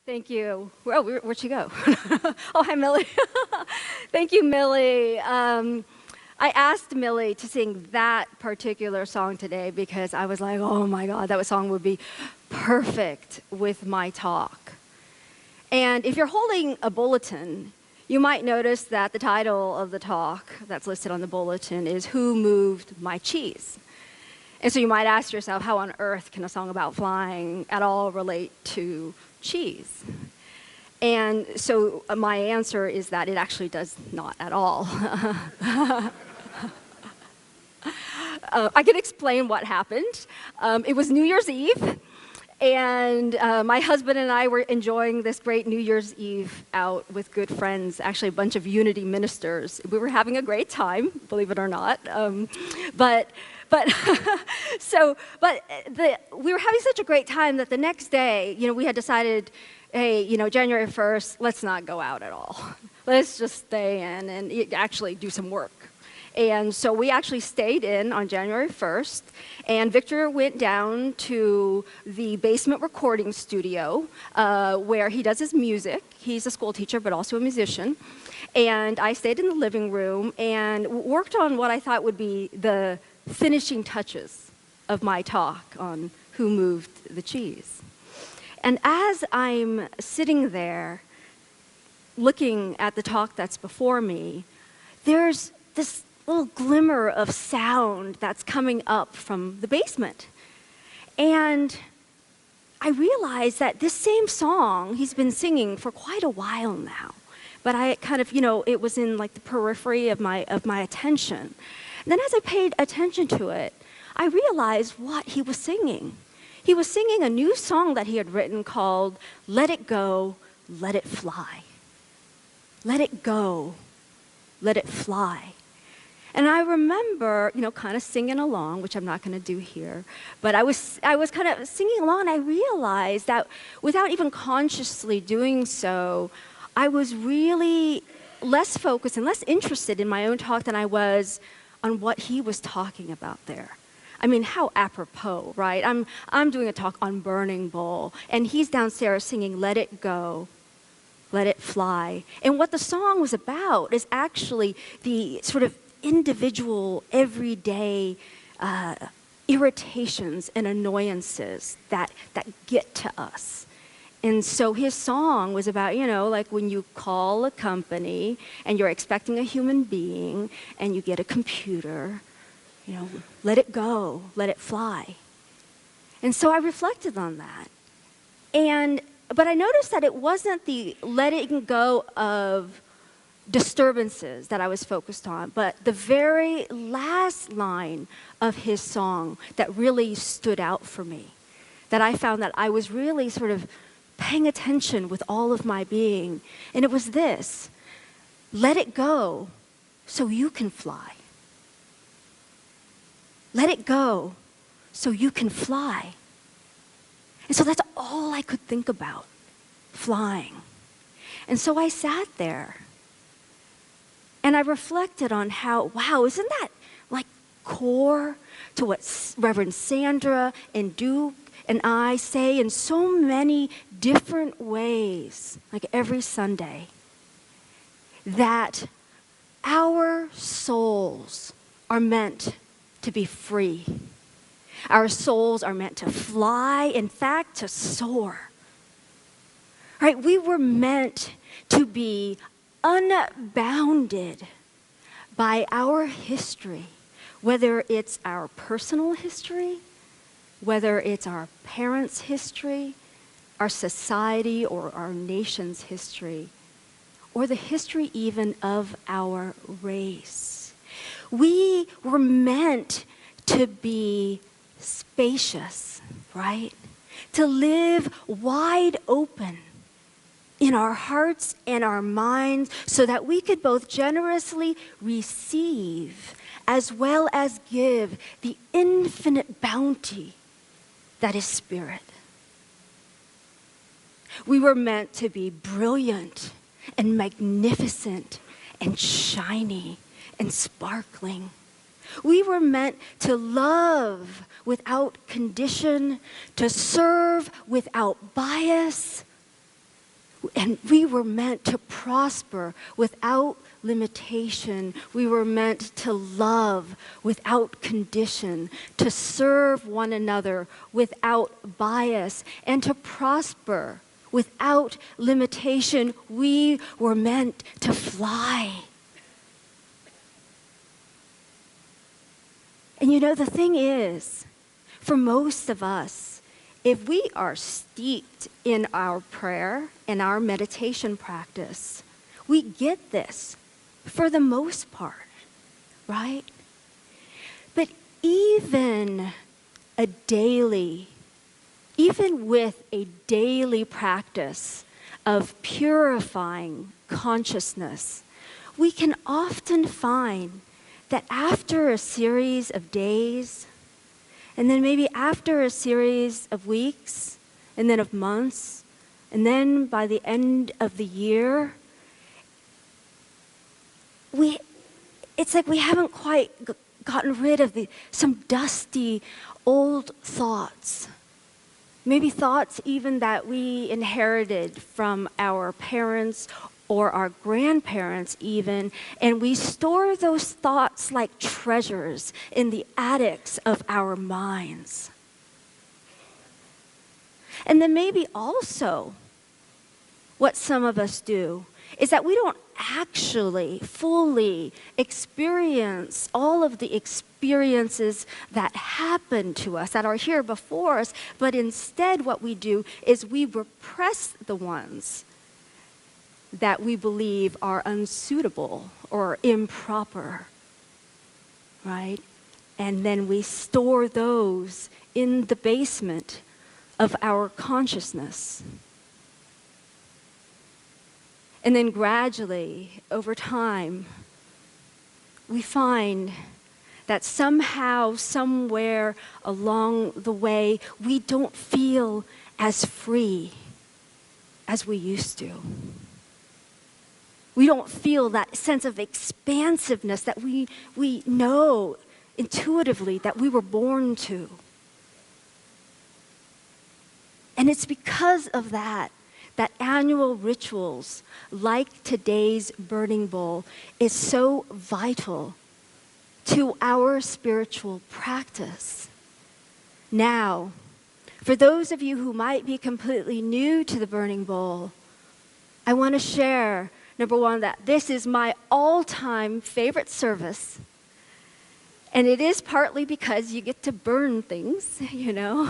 Thank you. Well, where'd she go? Oh, hi, Millie. Thank you, Millie. I asked Millie to sing that particular song today because I was like, oh my God, that song would be perfect with my talk. And if you're holding a bulletin, you might notice that the title of the talk that's listed on the bulletin is Who Moved My Cheese? And so you might ask yourself, how on earth can a song about flying at all relate to cheese? And so my answer is that it actually does not at all. I can explain what happened. It was New Year's Eve, and my husband and I were enjoying this great New Year's Eve out with good friends, actually a bunch of Unity ministers. We were having a great time, believe it or not. But we were having such a great time that the next day, we had decided, hey, January 1st, let's not go out at all. Let's just stay in and actually do some work. And so we actually stayed in on January 1st, and Victor went down to the basement recording studio where he does his music. He's a school teacher, but also a musician. And I stayed in the living room and worked on what I thought would be the finishing touches of my talk on who moved the cheese. And as I'm sitting there looking at the talk that's before me, there's this little glimmer of sound that's coming up from the basement. And I realized that this same song he's been singing for quite a while now. But I kind of, it was in like the periphery of my attention. And then as I paid attention to it, I realized what he was singing. He was singing a new song that he had written called Let It Go, Let It Fly. Let it go, let it fly. And I remember, kind of singing along, which I'm not going to do here, but I was kind of singing along, and I realized that without even consciously doing so, I was really less focused and less interested in my own talk than I was on what he was talking about there. I mean, how apropos, right? I'm doing a talk on Burning Bull, and he's downstairs singing Let It Go, Let It Fly. And what the song was about is actually the sort of individual, everyday irritations and annoyances that get to us. And so his song was about, like when you call a company and you're expecting a human being and you get a computer, let it go, let it fly. And so I reflected on that. But I noticed that it wasn't the letting go of disturbances that I was focused on, but the very last line of his song that really stood out for me, that I found that I was really sort of paying attention with all of my being. And it was this: let it go so you can fly. Let it go so you can fly. And so that's all I could think about, flying. And so I sat there and I reflected on how, wow, isn't that like core to what Reverend Sandra and Duke and I say in so many different ways, like every Sunday, that our souls are meant to be free. Our souls are meant to fly, in fact, to soar. Right? We were meant to be unbounded by our history, whether it's our personal history, whether it's our parents' history, our society or our nation's history, or the history even of our race. We were meant to be spacious, right? To live wide open in our hearts and our minds so that we could both generously receive as well as give the infinite bounty that is spirit. We were meant to be brilliant and magnificent and shiny and sparkling. We were meant to love without condition, to serve without bias, And we were meant to prosper without limitation. We were meant to love without condition, to serve one another without bias, and to prosper without limitation. We were meant to fly. And you know, the thing is, for most of us, if we are steeped in our prayer and our meditation practice, we get this for the most part, right? But even with a daily practice of purifying consciousness, we can often find that after a series of days, and then maybe after a series of weeks, and then of months, and then by the end of the year, it's like we haven't quite gotten rid of some dusty old thoughts. Maybe thoughts even that we inherited from our parents or our grandparents even, and we store those thoughts like treasures in the attics of our minds. And then maybe also what some of us do is that we don't actually fully experience all of the experiences that happen to us, that are here before us, but instead what we do is we repress the ones that we believe are unsuitable or improper, right? And then we store those in the basement of our consciousness. And then gradually, over time, we find that somehow, somewhere along the way, we don't feel as free as we used to. We don't feel that sense of expansiveness that we know intuitively that we were born to. And it's because of that annual rituals like today's burning bowl is so vital to our spiritual practice. Now, for those of you who might be completely new to the burning bowl, I want to share, number one, that this is my all-time favorite service. And it is partly because you get to burn things, you know,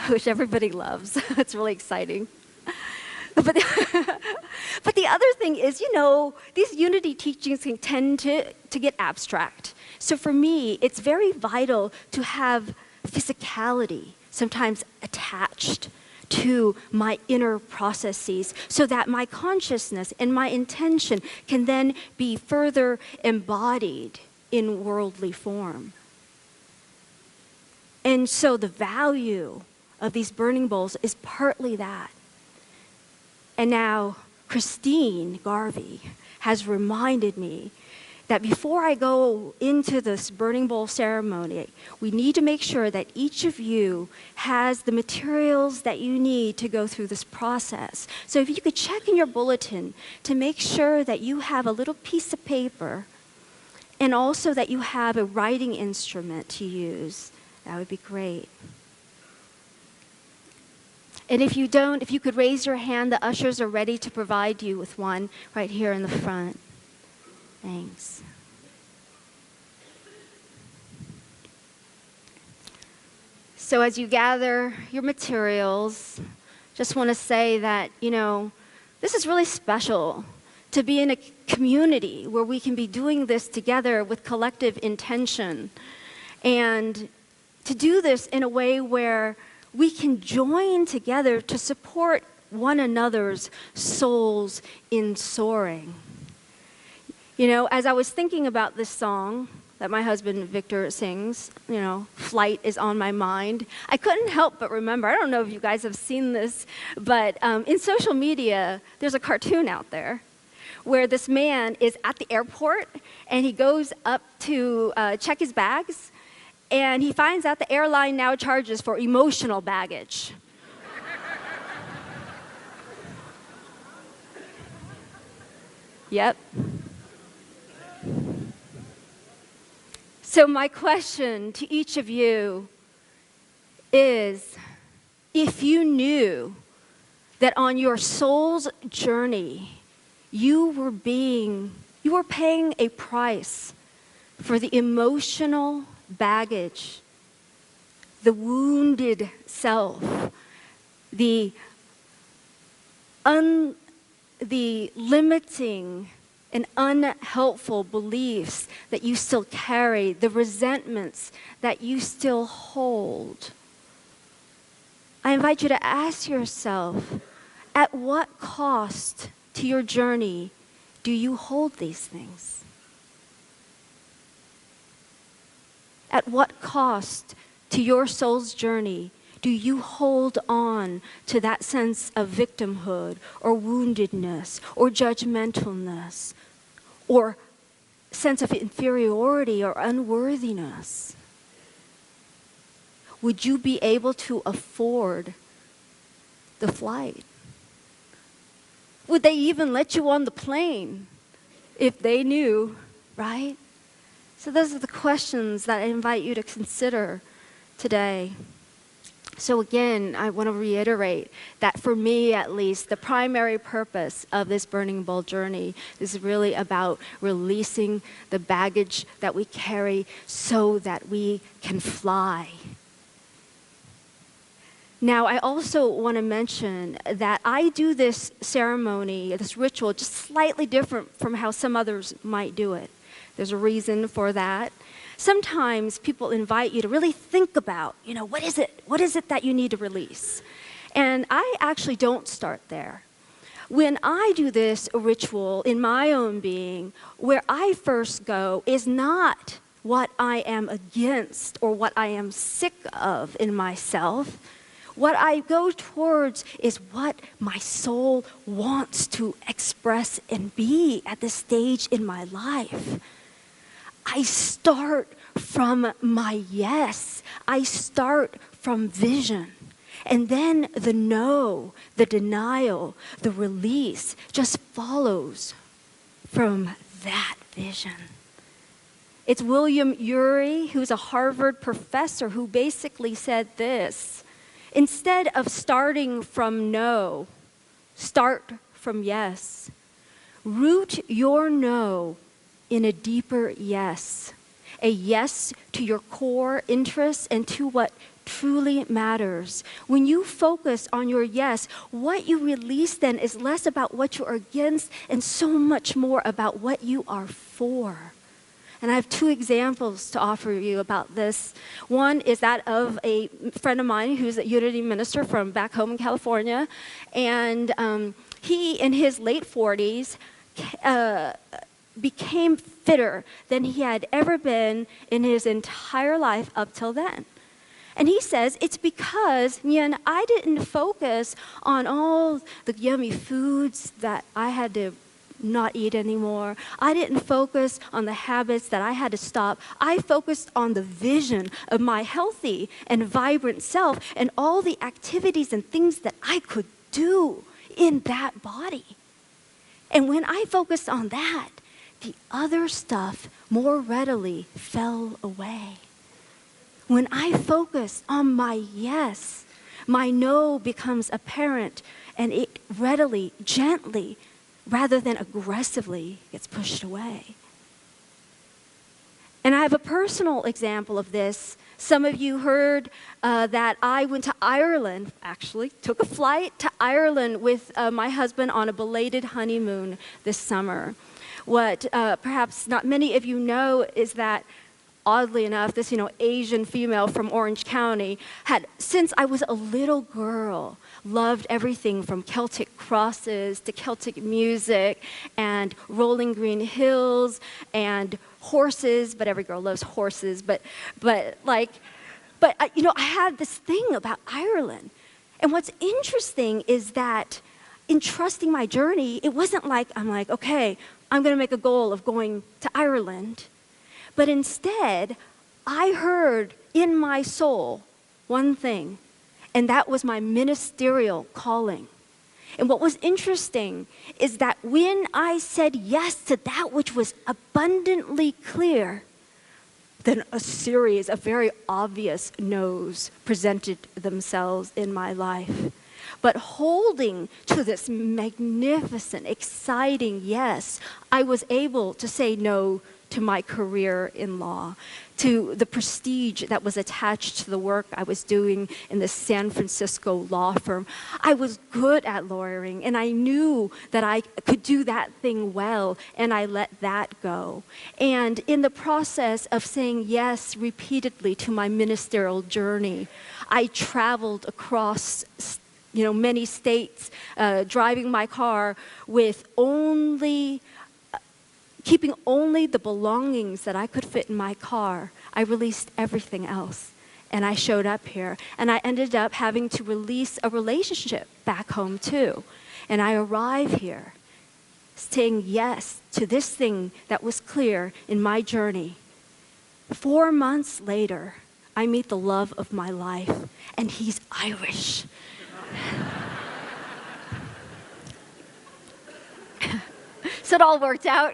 which everybody loves. It's really exciting. But the other thing is, you know, these unity teachings can tend to get abstract. So for me, it's very vital to have physicality sometimes attached to my inner processes so that my consciousness and my intention can then be further embodied in worldly form. And so the value of these burning bowls is partly that. And now Christine Garvey has reminded me that before I go into this burning bowl ceremony, we need to make sure that each of you has the materials that you need to go through this process. So if you could check in your bulletin to make sure that you have a little piece of paper and also that you have a writing instrument to use, that would be great. And if you don't, if you could raise your hand, the ushers are ready to provide you with one right here in the front. Thanks. So as you gather your materials, just want to say that, you know, this is really special to be in a community where we can be doing this together with collective intention, and to do this in a way where we can join together to support one another's souls in soaring. You know, as I was thinking about this song that my husband Victor sings, you know, Flight is on my mind, I couldn't help but remember, I don't know if you guys have seen this, but in social media, there's a cartoon out there where this man is at the airport and he goes up to check his bags, and he finds out the airline now charges for emotional baggage. Yep. So my question to each of you is, if you knew that on your soul's journey, you were paying a price for the emotional baggage, the wounded self, the limiting and unhelpful beliefs that you still carry, the resentments that you still hold. I invite you to ask yourself, at what cost to your journey do you hold these things? At what cost to your soul's journey do you hold on to that sense of victimhood or woundedness or judgmentalness or sense of inferiority or unworthiness? Would you be able to afford the flight? Would they even let you on the plane if they knew, right? So those are the questions that I invite you to consider today. So again, I want to reiterate that for me at least, the primary purpose of this Burning Bowl journey is really about releasing the baggage that we carry so that we can fly. Now, I also want to mention that I do this ceremony, this ritual, just slightly different from how some others might do it. There's a reason for that. Sometimes people invite you to really think about, what is it? What is it that you need to release? And I actually don't start there. When I do this ritual in my own being, where I first go is not what I am against or what I am sick of in myself. What I go towards is what my soul wants to express and be at this stage in my life. I start from my yes. I start from vision. And then the no, the denial, the release just follows from that vision. It's William Ury, who's a Harvard professor, who basically said this: instead of starting from no, start from yes. Root your no in a deeper yes. A yes to your core interests and to what truly matters. When you focus on your yes, what you release then is less about what you're against and so much more about what you are for. And I have two examples to offer you about this. One is that of a friend of mine who's a Unity minister from back home in California. And he, in his late 40s, became fitter than he had ever been in his entire life up till then. And he says, it's because, Nhien, I didn't focus on all the yummy foods that I had to not eat anymore. I didn't focus on the habits that I had to stop. I focused on the vision of my healthy and vibrant self and all the activities and things that I could do in that body. And when I focused on that, the other stuff more readily fell away. When I focus on my yes, my no becomes apparent, and it readily, gently, rather than aggressively, gets pushed away. And I have a personal example of this. Some of you heard that I went to Ireland, actually, took a flight to Ireland with my husband on a belated honeymoon this summer. What perhaps not many of you know is that, oddly enough, this Asian female from Orange County had, since I was a little girl, loved everything from Celtic crosses to Celtic music and rolling green hills and horses. But every girl loves horses. But I had this thing about Ireland. And what's interesting is that in trusting my journey, it wasn't like I'm like, okay, I'm going to make a goal of going to Ireland. But instead, I heard in my soul one thing, and that was my ministerial calling. And what was interesting is that when I said yes to that which was abundantly clear, then a series of very obvious no's presented themselves in my life. But holding to this magnificent, exciting yes, I was able to say no to my career in law, to the prestige that was attached to the work I was doing in the San Francisco law firm. I was good at lawyering, and I knew that I could do that thing well, and I let that go. And in the process of saying yes repeatedly to my ministerial journey, I traveled across many states, driving my car with keeping only the belongings that I could fit in my car. I released everything else, and I showed up here. And I ended up having to release a relationship back home too. And I arrive here saying yes to this thing that was clear in my journey. 4 months later, I meet the love of my life, and he's Irish. So it all worked out.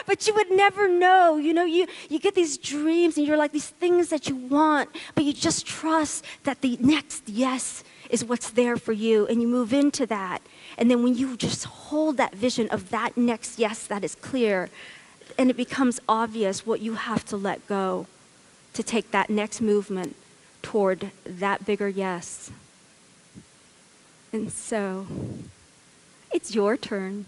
But you would never know. You get these dreams, and you're like these things that you want, but you just trust that the next yes is what's there for you, and you move into that. And then when you just hold that vision of that next yes that is clear, and it becomes obvious what you have to let go to take that next movement toward that bigger yes. And so, it's your turn.